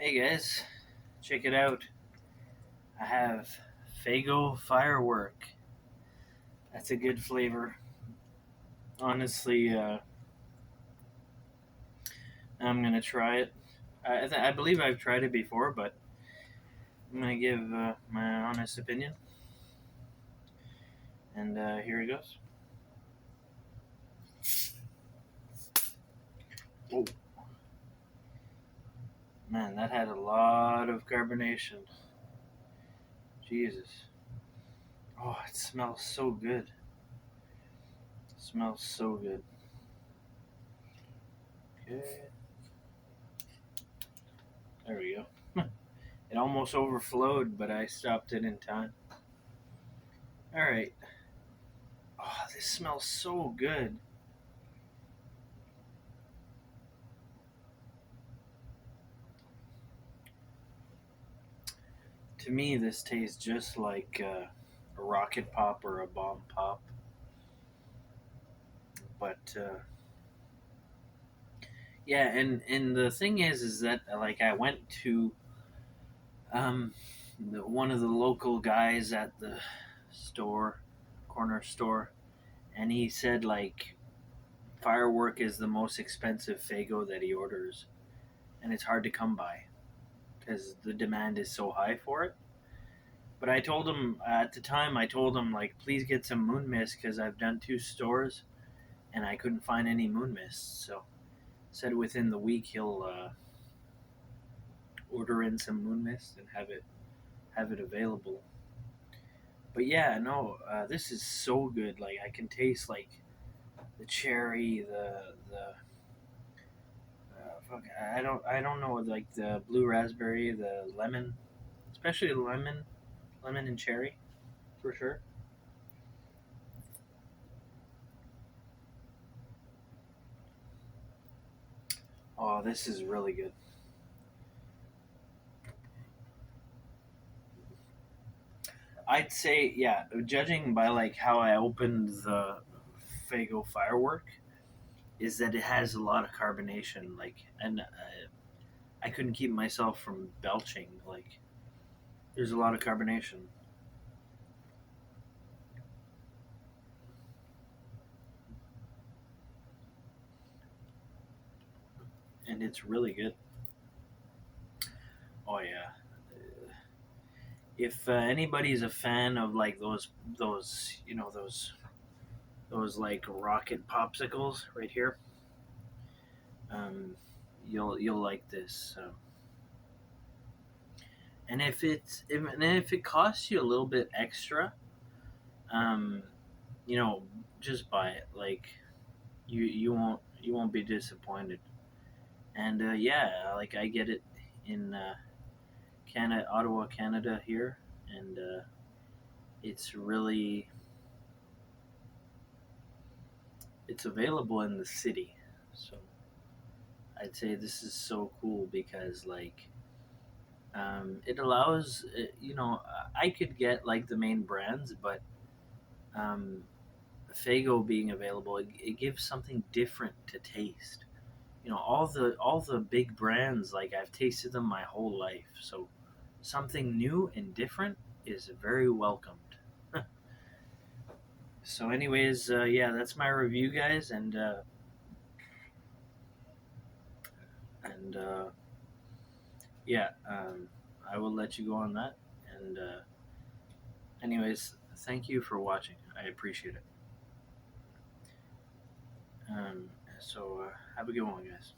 Hey guys, check it out. I have Faygo Firework. That's a good flavor. Honestly, I'm gonna try it. I believe I've tried it before, but I'm gonna give my honest opinion. And here it goes. Whoa, man, that had a lot of carbonation. Jesus. Oh, it smells so good. It smells so good. Okay, there we go. It almost overflowed, but I stopped it in time. All right. Oh, this smells so good. To me, this tastes just like a rocket pop or a bomb pop. But yeah, and the thing is that like I went to um, one of the local guys at the store, corner store, and he said like Firework is the most expensive Fago that he orders, and it's hard to come by because the demand is so high for it. But I told him at the time, I told him like, please get some moon mist because I've done two stores and I couldn't find any moon mist. So said within the week he'll order in some moon mist and have it available. But yeah, no, this is so good. Like I can taste like the cherry, the fuck, I don't know, like the blue raspberry, the lemon, especially lemon and cherry for sure. Oh, this is really good. I'd say, yeah, judging by like how I opened the Fago Firework, is that it has a lot of carbonation, like, and I couldn't keep myself from belching. Like, there's a lot of carbonation, and it's really good. Oh yeah, if anybody's a fan of like those those like rocket popsicles right here, um, you'll like this. And if it costs you a little bit extra, um, you know, just buy it. Like you won't be disappointed. And yeah, like I get it in Canada, Ottawa, Canada here, and it's really it's available in the city. So I'd say this is so cool because like it allows I could get like the main brands, but um, Fago being available, it gives something different to taste. All the big brands, like I've tasted them my whole life, so something new and different is very welcomed. So anyways, yeah, that's my review, guys, and yeah, I will let you go on that. And anyways, thank you for watching. I appreciate it. um, so have a good one, guys.